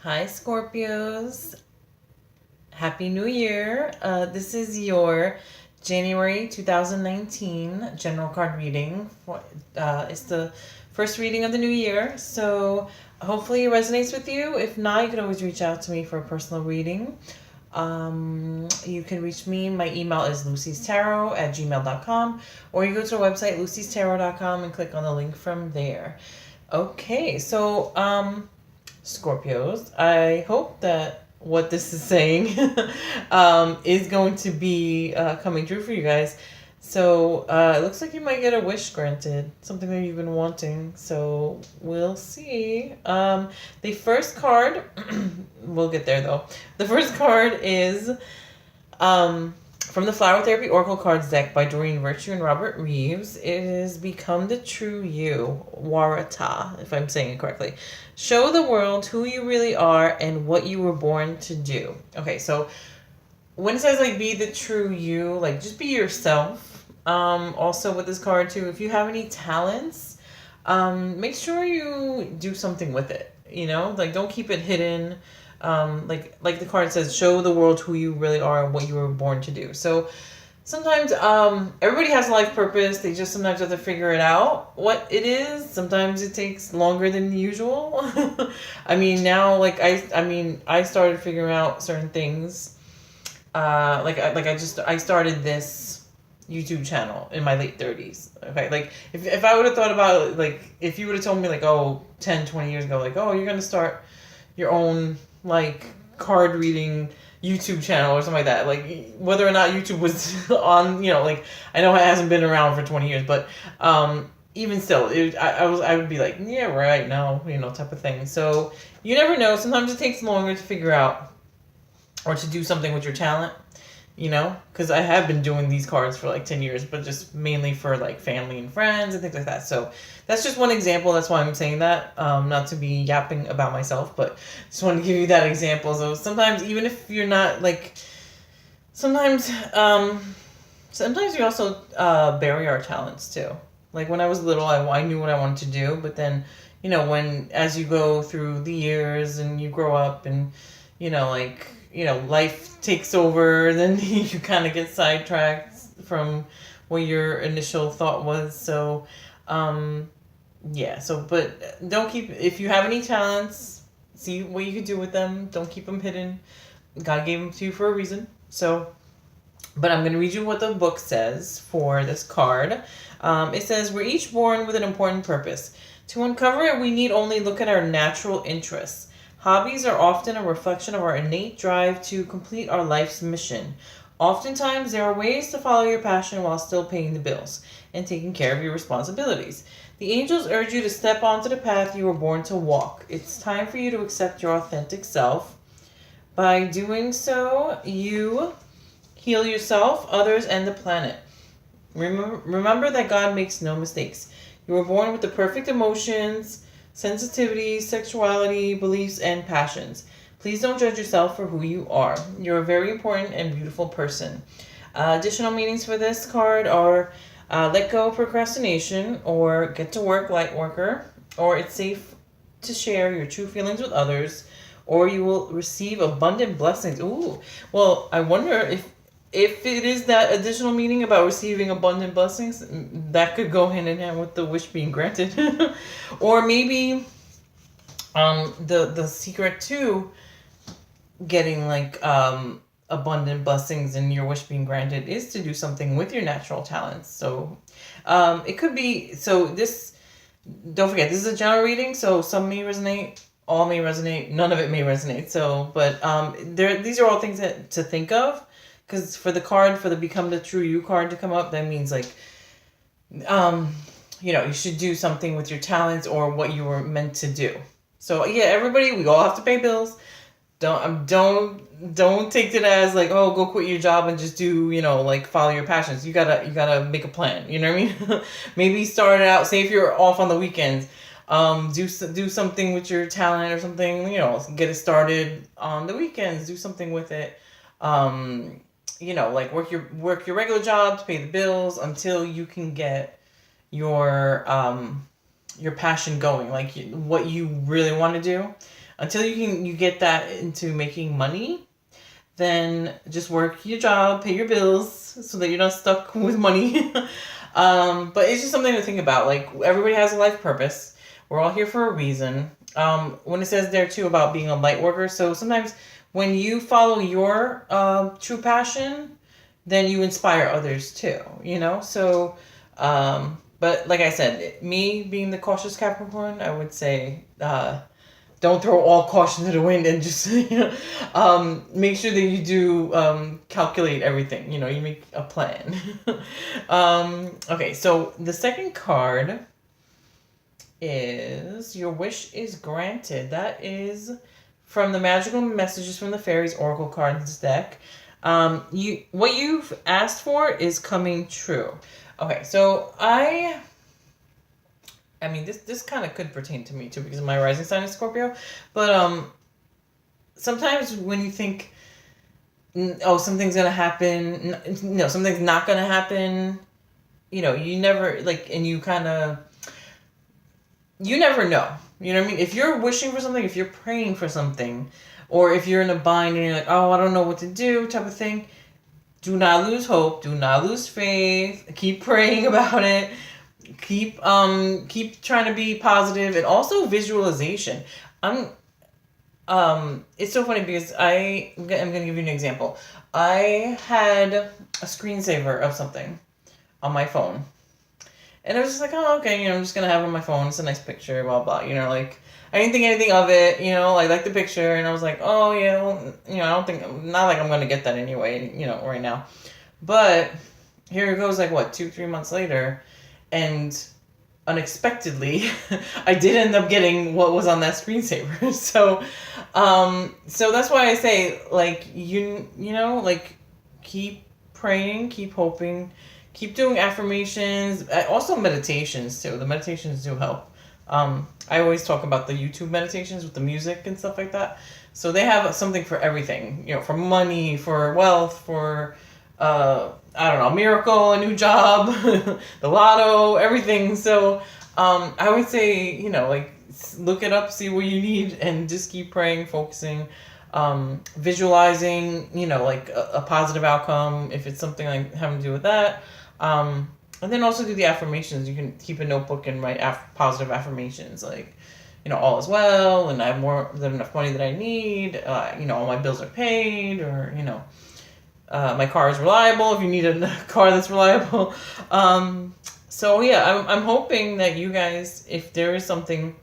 Hi, Scorpios. Happy New Year. This is your January 2019 general card reading. It's the first reading of the new year, so hopefully it resonates with you. If not, you can always reach out to me for a personal reading. You can reach me. My email is lucy'starot@gmail.com, or you go to our website, lucy'starot.com, and click on the link from there. Okay, so Scorpios, I hope that what this is saying is going to be coming true for you guys. So it looks like you might get a wish granted, something that you've been wanting. So we'll see. The first card, we'll get there though. The first card is from the Flower Therapy Oracle Cards deck by Doreen Virtue and Robert Reeves. It is Become the True You, Warata, if I'm saying it correctly. Show the world who you really are and what you were born to do. Okay, so when it says like be the true you, like just be yourself. Also with this card too, if you have any talents, make sure you do something with it. You know, like don't keep it hidden. Like the card says, show the world who you really are and what you were born to do. So sometimes everybody has a life purpose. They just sometimes have to figure it out what it is. Sometimes it takes longer than usual. I mean now like I started figuring out certain things. I started this YouTube channel in my late 30s. Okay, like if I would have thought about it, like if you would have told me like 10, 20 years ago, like you're gonna start your own like card reading YouTube channel or something like that, like whether or not YouTube was on, like I know it hasn't been around for 20 years, but even still, I would be like, yeah, right, no, type of thing. So you never know. Sometimes it takes longer to figure out or to do something with your talent, because I have been doing these cards for like 10 years, but just mainly for like family and friends and things like that. So that's just one example. That's why I'm saying that, not to be yapping about myself, but just want to give you that example. So sometimes, even if you're not like, sometimes we also bury our talents too. Like when I was little, I knew what I wanted to do, but then, as you go through the years and you grow up and, life takes over, then you kind of get sidetracked from what your initial thought was. So, but don't keep, if you have any talents, see what you can do with them. Don't keep them hidden. God gave them to you for a reason. So, but I'm going to read you what the book says for this card. It says, we're each born with an important purpose. To uncover it, we need only look at our natural interests. Hobbies are often a reflection of our innate drive to complete our life's mission. Oftentimes, there are ways to follow your passion while still paying the bills and taking care of your responsibilities. The angels urge you to step onto the path you were born to walk. It's time for you to accept your authentic self. By doing so, you heal yourself, others, and the planet. Remember that God makes no mistakes. You were born with the perfect emotions, sensitivity, sexuality, beliefs, and passions. Please don't judge yourself for who you are. You're a very important and beautiful person. Additional meanings for this card are let go of procrastination, or get to work, light worker, or it's safe to share your true feelings with others, or you will receive abundant blessings. Ooh, well, I wonder if it is that additional meaning about receiving abundant blessings, that could go hand in hand with the wish being granted. Or maybe the secret to getting like abundant blessings and your wish being granted is to do something with your natural talents. So it could be, don't forget, this is a general reading, so some may resonate, all may resonate, none of it may resonate. So, but these are all things to think of. Because for the Become the True You card to come up, that means like, you should do something with your talents or what you were meant to do. So yeah, everybody, we all have to pay bills. Don't take it as like, oh, go quit your job and just do, like follow your passions. You gotta make a plan. You know what I mean? Maybe start out. Say if you're off on the weekends, do something with your talent or something. Get it started on the weekends. Do something with it. Like work your regular job to pay the bills until you can get your passion going, like what you really want to do. until you get that into making money, then just work your job, pay your bills, so that you're not stuck with money. But it's just something to think about. Like, everybody has a life purpose. We're all here for a reason. When it says there too about being a light worker, so sometimes when you follow your true passion, then you inspire others too, you know? So, but like I said, me being the cautious Capricorn, I would say, don't throw all caution to the wind and just, make sure that you do calculate everything. You know, you make a plan. Okay, so the second card is Your Wish is Granted. That is from the Magical Messages from the Fairies Oracle Cards deck. What you've asked for is coming true. Okay, so I mean, this kind of could pertain to me too because my rising sign is Scorpio, but sometimes when you think, oh, something's gonna happen, no, something's not gonna happen, you know, you never like, and you never know. You know what I mean? If you're wishing for something, if you're praying for something, or if you're in a bind and you're like, oh, I don't know what to do, type of thing, do not lose hope. Do not lose faith. Keep praying about it. Keep trying to be positive, and also visualization. It's so funny because I'm gonna give you an example. I had a screensaver of something on my phone, and I was just like, oh, okay, you know, I'm just gonna have it on my phone. It's a nice picture, blah blah. You know, like I didn't think anything of it. You know, I liked the picture, and I was like, oh yeah, well, you know, I don't think, not like I'm gonna get that anyway. You know, right now, but here it goes. Like what, 2-3 months later. And unexpectedly, I did end up getting what was on that screensaver. So that's why I say, like, you know, like, keep praying, keep hoping, keep doing affirmations, also meditations too. The meditations do help. I always talk about the YouTube meditations with the music and stuff like that. So they have something for everything, you know, for money, for wealth, for I don't know, a miracle, a new job, the lotto, everything. So I would say, you know, like, look it up, see what you need, and just keep praying, focusing, visualizing, you know, like a positive outcome if it's something like having to do with that. And then also do the affirmations. You can keep a notebook and write positive affirmations, like, you know, all is well, and I have more than enough money that I need, you know, all my bills are paid, or, you know, my car is reliable if you need a car that's reliable. So yeah, I'm hoping that you guys, if there is something,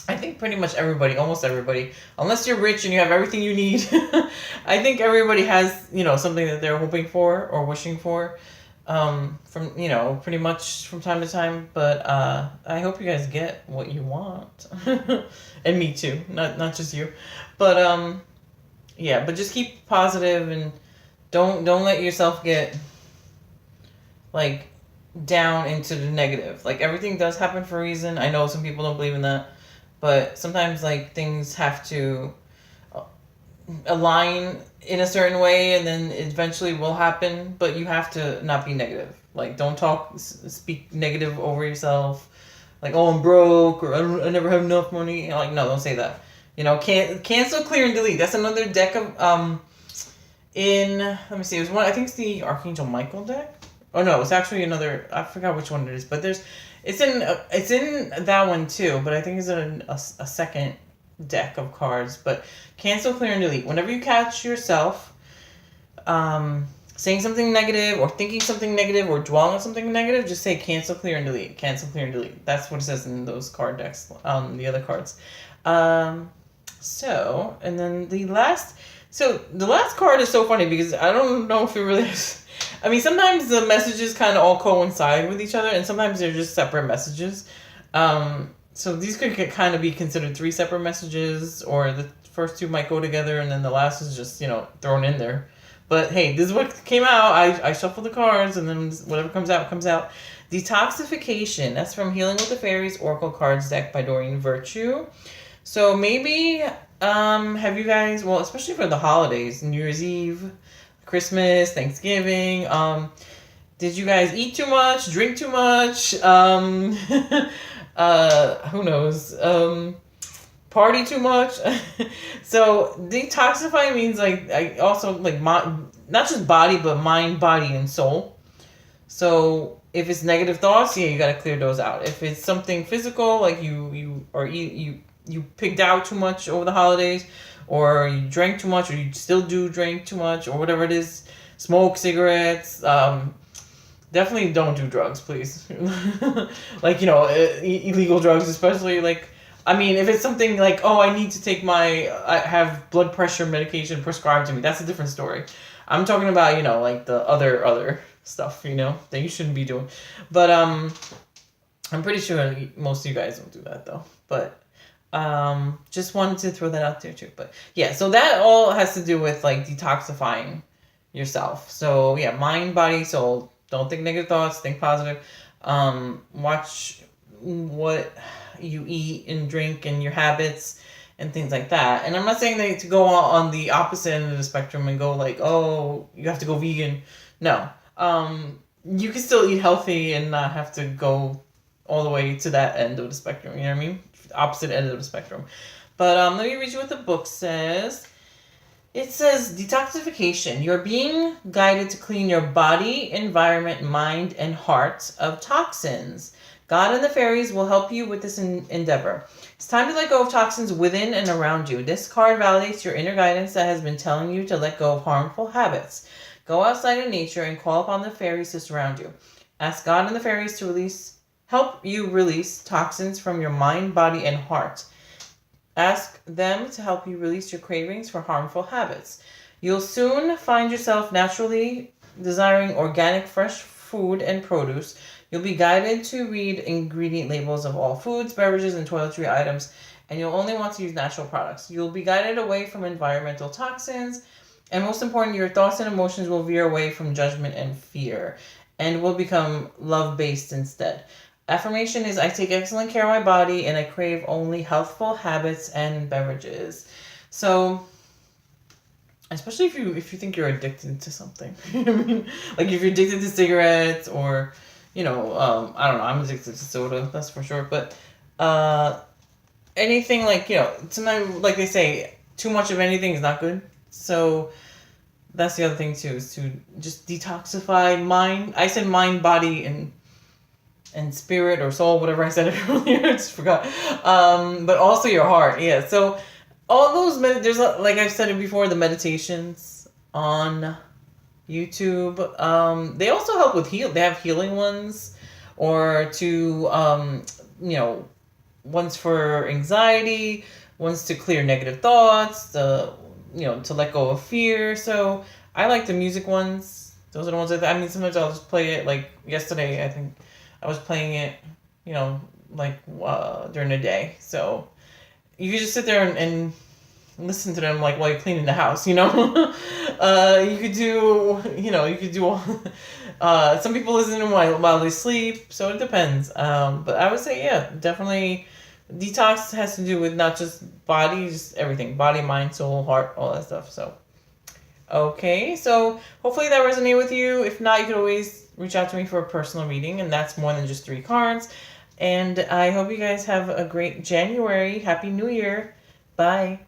I think pretty much everybody, almost everybody, unless you're rich and you have everything you need, I think everybody has, you know, something that they're hoping for or wishing for, from, you know, pretty much from time to time. But I hope you guys get what you want. And me too, not just you. But yeah, but just keep positive and don't let yourself get, like, down into the negative. Like, everything does happen for a reason. I know some people don't believe in that, but sometimes, like, things have to align in a certain way, and then eventually will happen. But you have to not be negative. Like, don't speak negative over yourself. Like, oh, I'm broke, or I never have enough money. Like, no, don't say that. You know, cancel, clear, and delete. That's another deck of let me see, it was one, I think it's the Archangel Michael deck. Oh no, it's actually another, I forgot which one it is, but it's in that one too, but I think it's in a second deck of cards. But cancel, clear, and delete. Whenever you catch yourself saying something negative, or thinking something negative, or dwelling on something negative, just say cancel, clear, and delete. Cancel, clear, and delete. That's what it says in those card decks, the other cards. So, and then the last card is so funny because I don't know if it really is. I mean, sometimes the messages kind of all coincide with each other, and sometimes they're just separate messages. So these could kind of be considered 3 separate messages, or the first 2 might go together, and then the last is just, you know, thrown in there. But hey, this is what came out. I shuffled the cards, and then whatever comes out, comes out. Detoxification. That's from Healing with the Fairies Oracle Cards deck by Doreen Virtue. So maybe, have you guys, well, especially for the holidays, New Year's Eve, Christmas, Thanksgiving, did you guys eat too much, drink too much? Who knows? party too much. So detoxify means like I also like not just body but mind, body, and soul. So if it's negative thoughts, yeah, you got to clear those out. If it's something physical, like you picked out too much over the holidays, or you drank too much, or you still do drink too much, or whatever it is, smoke cigarettes. Definitely don't do drugs, please. Like, illegal drugs, especially. Like, I mean, if it's something like, oh, I need to take I have blood pressure medication prescribed to me, that's a different story. I'm talking about, like the other stuff, that you shouldn't be doing. But I'm pretty sure most of you guys don't do that though. But just wanted to throw that out there too. But yeah, so that all has to do with like detoxifying yourself. So yeah, mind, body, soul. Don't think negative thoughts, think positive. Watch what you eat and drink and your habits and things like that. And I'm not saying that to go on the opposite end of the spectrum and go like, oh, you have to go vegan. No. You can still eat healthy and not have to go all the way to that end of the spectrum. You know what I mean? Opposite end of the spectrum. But let me read you what the book says. It says, detoxification. You're being guided to clean your body, environment, mind, and heart of toxins. God and the fairies will help you with this endeavor. It's time to let go of toxins within and around you. This card validates your inner guidance that has been telling you to let go of harmful habits. Go outside in nature and call upon the fairies to surround you. Ask God and the fairies to help you release toxins from your mind, body, and heart. Ask them to help you release your cravings for harmful habits. You'll soon find yourself naturally desiring organic, fresh food and produce. You'll be guided to read ingredient labels of all foods, beverages, and toiletry items, and you'll only want to use natural products. You'll be guided away from environmental toxins, and most important, your thoughts and emotions will veer away from judgment and fear, and will become love-based instead. Affirmation is, I take excellent care of my body and I crave only healthful habits and beverages. So, especially if you think you're addicted to something. I mean, like if you're addicted to cigarettes or, I don't know, I'm addicted to soda, that's for sure. But anything like, sometimes, like they say, too much of anything is not good. So that's the other thing too, is to just detoxify mind. I said mind, body, and spirit or soul, whatever I said earlier, I just forgot. But also your heart, yeah. So all those there's like I've said it before, the meditations on YouTube. They also help with They have healing ones, or to ones for anxiety, ones to clear negative thoughts, to let go of fear. So I like the music ones. Those are the ones sometimes I'll just play it. Like yesterday, I think I was playing it, during the day. So you can just sit there and listen to them, like, while you're cleaning the house, you could do, some people listen to them while they sleep. So it depends. But I would say, yeah, definitely detox has to do with not just body, just everything. Body, mind, soul, heart, all that stuff. So, okay. So hopefully that resonated with you. If not, you could always reach out to me for a personal reading, and that's more than just 3 cards. And I hope you guys have a great January. Happy New Year. Bye.